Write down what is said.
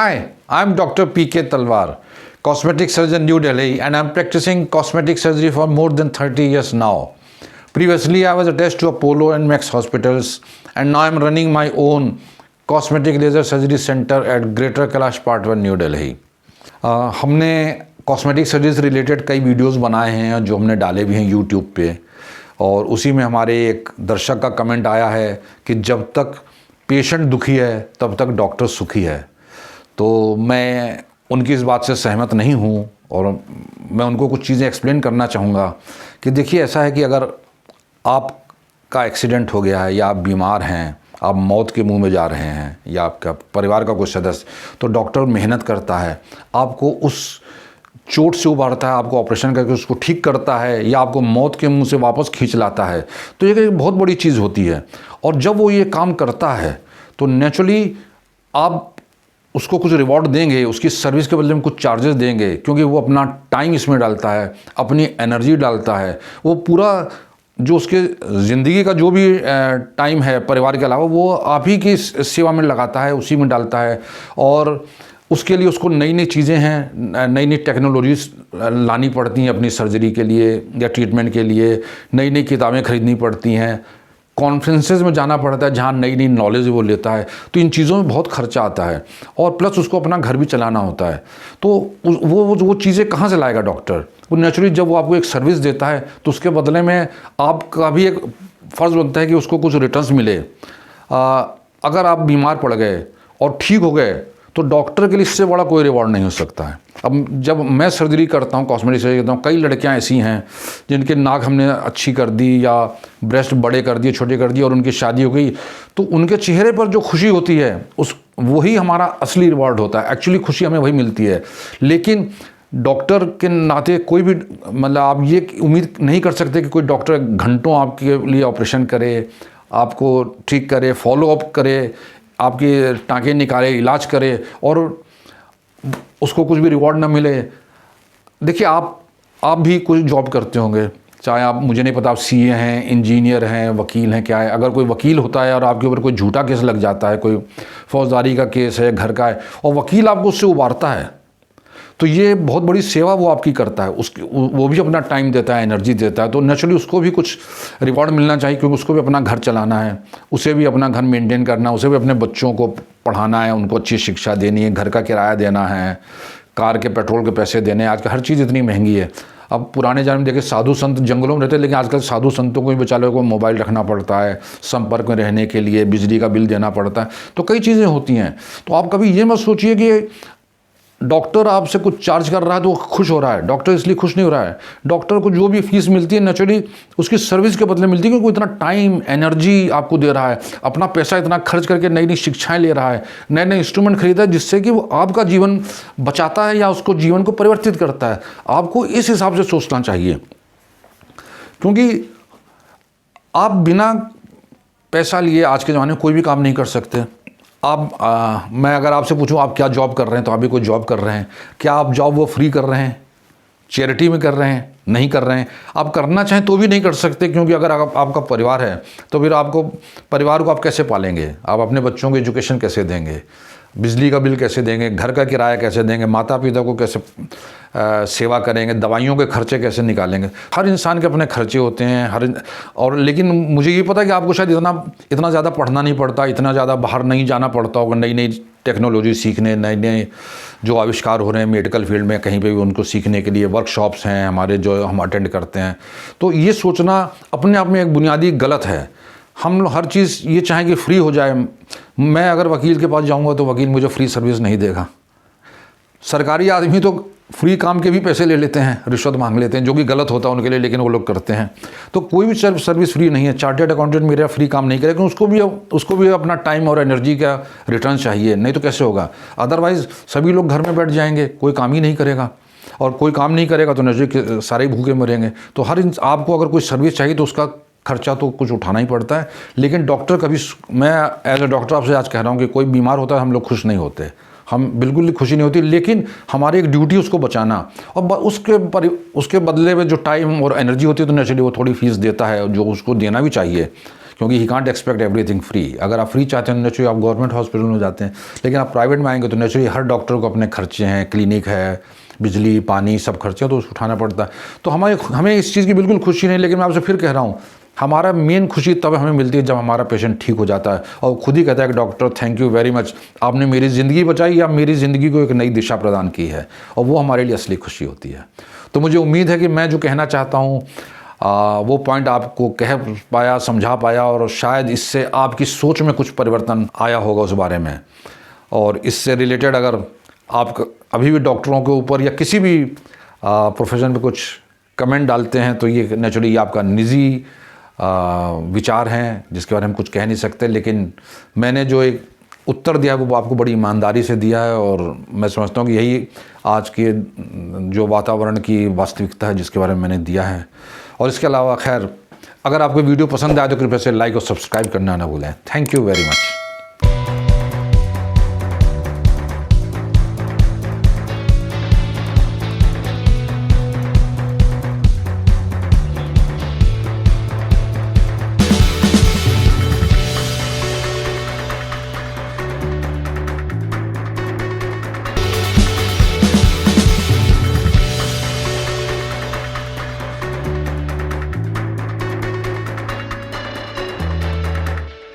Hi, I'm Dr. P.K. Talwar, cosmetic surgeon, New Delhi, and I'm practicing cosmetic surgery for more than 30 years now. Previously, I was attached to Apollo and Max hospitals, and now I'm running my own cosmetic laser surgery center at Greater Kailash Part 1, New Delhi. हमने cosmetic surgery से related कई videos बनाए हैं जो हमने डाले भी हैं यूट्यूब पे, और उसी में हमारे एक दर्शक का कमेंट आया है कि जब तक पेशेंट दुखी है तब तक डॉक्टर सुखी है। तो मैं उनकी इस बात से सहमत नहीं हूँ और मैं उनको कुछ चीज़ें एक्सप्लेन करना चाहूँगा कि देखिए, ऐसा है कि अगर आपका एक्सीडेंट हो गया है या आप बीमार हैं, आप मौत के मुंह में जा रहे हैं या आपका परिवार का कोई सदस्य, तो डॉक्टर मेहनत करता है, आपको उस चोट से उबारता है, आपको ऑपरेशन करके उसको ठीक करता है या आपको मौत के मुंह से वापस खींच लाता है। तो ये एक बहुत बड़ी चीज़ होती है, और जब वो ये काम करता है तो नेचुरली आप उसको कुछ रिवॉर्ड देंगे, उसकी सर्विस के बदले में कुछ चार्जेस देंगे, क्योंकि वो अपना टाइम इसमें डालता है, अपनी एनर्जी डालता है, वो पूरा जो उसके ज़िंदगी का जो भी टाइम है परिवार के अलावा वो आप ही की सेवा में लगाता है, उसी में डालता है। और उसके लिए उसको नई नई चीज़ें हैं, नई नई टेक्नोलॉजीज लानी पड़ती हैं अपनी सर्जरी के लिए या ट्रीटमेंट के लिए, नई नई किताबें खरीदनी पड़ती हैं, कॉन्फ्रेंसेस में जाना पड़ता है जहाँ नई नई नॉलेज वो लेता है। तो इन चीज़ों में बहुत खर्चा आता है, और प्लस उसको अपना घर भी चलाना होता है। तो वो चीज़ें कहाँ से लाएगा डॉक्टर? वो नेचुरली जब वो आपको एक सर्विस देता है तो उसके बदले में आपका भी एक फ़र्ज़ बनता है कि उसको कुछ रिटर्न्स मिले। अगर आप बीमार पड़ गए और ठीक हो गए तो डॉक्टर के लिए इससे बड़ा कोई रिवॉर्ड नहीं हो सकता है। अब जब मैं सर्जरी करता हूँ, कॉस्मेटिक सर्जरी करता हूँ, कई लड़कियाँ ऐसी हैं जिनके नाक हमने अच्छी कर दी या ब्रेस्ट बड़े कर दिए, छोटे कर दिए, और उनकी शादी हो गई, तो उनके चेहरे पर जो खुशी होती है वही हमारा असली रिवॉर्ड होता है। एक्चुअली खुशी हमें वही मिलती है। लेकिन डॉक्टर के नाते कोई भी मतलब आप ये उम्मीद नहीं कर सकते कि कोई डॉक्टर घंटों आपके लिए ऑपरेशन करे, आपको ठीक करे, फॉलोअप करे, आपके टाँके निकाले, इलाज करे और उसको कुछ भी रिवॉर्ड ना मिले। देखिए, आप भी कोई जॉब करते होंगे, चाहे आप, मुझे नहीं पता आप सीए हैं, इंजीनियर हैं, वकील हैं, क्या है। अगर कोई वकील होता है और आपके ऊपर कोई झूठा केस लग जाता है, कोई फौजदारी का केस है, घर का है, और वकील आपको उससे उबारता है, तो ये बहुत बड़ी सेवा वो आपकी करता है। वो भी अपना टाइम देता है, एनर्जी देता है, तो नेचुरली उसको भी कुछ रिवॉर्ड मिलना चाहिए, क्योंकि उसको भी अपना घर चलाना है, उसे भी अपना घर मेंटेन करना है, उसे भी अपने बच्चों को पढ़ाना है, उनको अच्छी शिक्षा देनी है, घर का किराया देना है, कार के पेट्रोल के पैसे देने हैं। आजकल हर चीज़ इतनी महंगी है। अब पुराने ज़माने में देखिए साधु संत जंगलों में रहते, लेकिन आजकल साधु संतों को भी बेचारे को मोबाइल रखना पड़ता है, संपर्क में रहने के लिए बिजली का बिल देना पड़ता है, तो कई चीज़ें होती हैं। तो आप कभी ये मत सोचिए कि डॉक्टर आपसे कुछ चार्ज कर रहा है तो वो खुश हो रहा है। डॉक्टर इसलिए खुश नहीं हो रहा है। डॉक्टर को जो भी फीस मिलती है नेचुरली उसकी सर्विस के बदले मिलती है, क्योंकि वो इतना टाइम, एनर्जी आपको दे रहा है, अपना पैसा इतना खर्च करके नई नई शिक्षाएं ले रहा है, नए नए इंस्ट्रूमेंट खरीदा है, जिससे कि वो आपका जीवन बचाता है या उसको जीवन को परिवर्तित करता है। आपको इस हिसाब से सोचना चाहिए, क्योंकि आप बिना पैसा लिए आज के ज़माने में कोई भी काम नहीं कर सकते। मैं अगर आपसे पूछूं आप क्या जॉब कर रहे हैं, तो आप भी कोई जॉब कर रहे हैं। क्या आप जॉब वो फ्री कर रहे हैं, चैरिटी में कर रहे हैं? नहीं कर रहे हैं। आप करना चाहें तो भी नहीं कर सकते, क्योंकि अगर आपका परिवार है तो फिर आपको परिवार को आप कैसे पालेंगे? आप अपने बच्चों को एजुकेशन कैसे देंगे, बिजली का बिल कैसे देंगे, घर का किराया कैसे देंगे, माता पिता को कैसे सेवा करेंगे, दवाइयों के खर्चे कैसे निकालेंगे? हर इंसान के अपने खर्चे होते हैं और लेकिन मुझे ये पता है कि आपको शायद इतना ज़्यादा पढ़ना नहीं पड़ता, इतना ज़्यादा बाहर नहीं जाना पड़ता होगा नई नई टेक्नोलॉजी सीखने, नए नए जो आविष्कार हो रहे हैं मेडिकल फील्ड में, कहीं पे भी उनको सीखने के लिए वर्कशॉप्स हैं हमारे जो हम अटेंड करते हैं। तो ये सोचना अपने आप में एक बुनियादी गलत है। हम हर चीज़ ये चाहें कि फ्री हो जाए। मैं अगर वकील के पास जाऊंगा तो वकील मुझे फ्री सर्विस नहीं देगा। सरकारी आदमी तो फ्री काम के भी पैसे ले लेते हैं, रिश्वत मांग लेते हैं, जो कि गलत होता है उनके लिए, लेकिन वो लोग करते हैं। तो कोई भी सर्विस फ्री नहीं है। चार्टर्ड अकाउंटेंट मेरा फ्री काम नहीं करेगा, उसको भी अपना टाइम और एनर्जी का रिटर्न चाहिए, नहीं तो कैसे होगा? अदरवाइज़ सभी लोग घर में बैठ जाएंगे, कोई काम ही नहीं करेगा, और कोई काम नहीं करेगा तो नेचुरली सारे भूखे मरेंगे। तो आपको अगर कोई सर्विस चाहिए तो उसका खर्चा तो कुछ उठाना ही पड़ता है। लेकिन डॉक्टर कभी, मैं एज ए डॉक्टर आपसे आज कह रहा हूँ कि कोई बीमार होता है हम लोग खुश नहीं होते, हम बिल्कुल ही खुशी नहीं होती, लेकिन हमारी एक ड्यूटी उसको बचाना, और उसके बदले में जो टाइम और एनर्जी होती है तो नेचुरली वो थोड़ी फीस देता है, जो उसको देना भी चाहिए, क्योंकि he can't expect everything free. अगर आप फ्री चाहते हैं नेचुरली आप गवर्नमेंट हॉस्पिटल में जाते हैं, लेकिन आप प्राइवेट में आएंगे तो नेचुरली हर डॉक्टर को अपने खर्चे हैं, क्लिनिक है, बिजली पानी सब खर्चे तो उठाना पड़ता है। तो हमें इस चीज़ की बिल्कुल खुशी नहीं, लेकिन मैं आपसे फिर कह रहा हूँ हमारा मेन खुशी तब हमें मिलती है जब हमारा पेशेंट ठीक हो जाता है और खुद ही कहता है कि doctor thank you very much, आपने मेरी ज़िंदगी बचाई या मेरी ज़िंदगी को एक नई दिशा प्रदान की है, और वो हमारे लिए असली खुशी होती है। तो मुझे उम्मीद है कि मैं जो कहना चाहता हूँ वो पॉइंट आपको कह पाया, समझा पाया, और शायद इससे आपकी सोच में कुछ परिवर्तन आया होगा उस बारे में। और इससे रिलेटेड अगर आप अभी भी डॉक्टरों के ऊपर या किसी भी प्रोफेशन में कुछ कमेंट डालते हैं तो ये नेचुरली आपका निजी विचार हैं जिसके बारे में कुछ कह नहीं सकते, लेकिन मैंने जो एक उत्तर दिया है वो आपको बड़ी ईमानदारी से दिया है, और मैं समझता हूँ कि यही आज के जो वातावरण की वास्तविकता है जिसके बारे में मैंने दिया है। और इसके अलावा खैर अगर आपको वीडियो पसंद आए तो कृपया से लाइक और सब्सक्राइब करना ना भूलें। Thank you very much.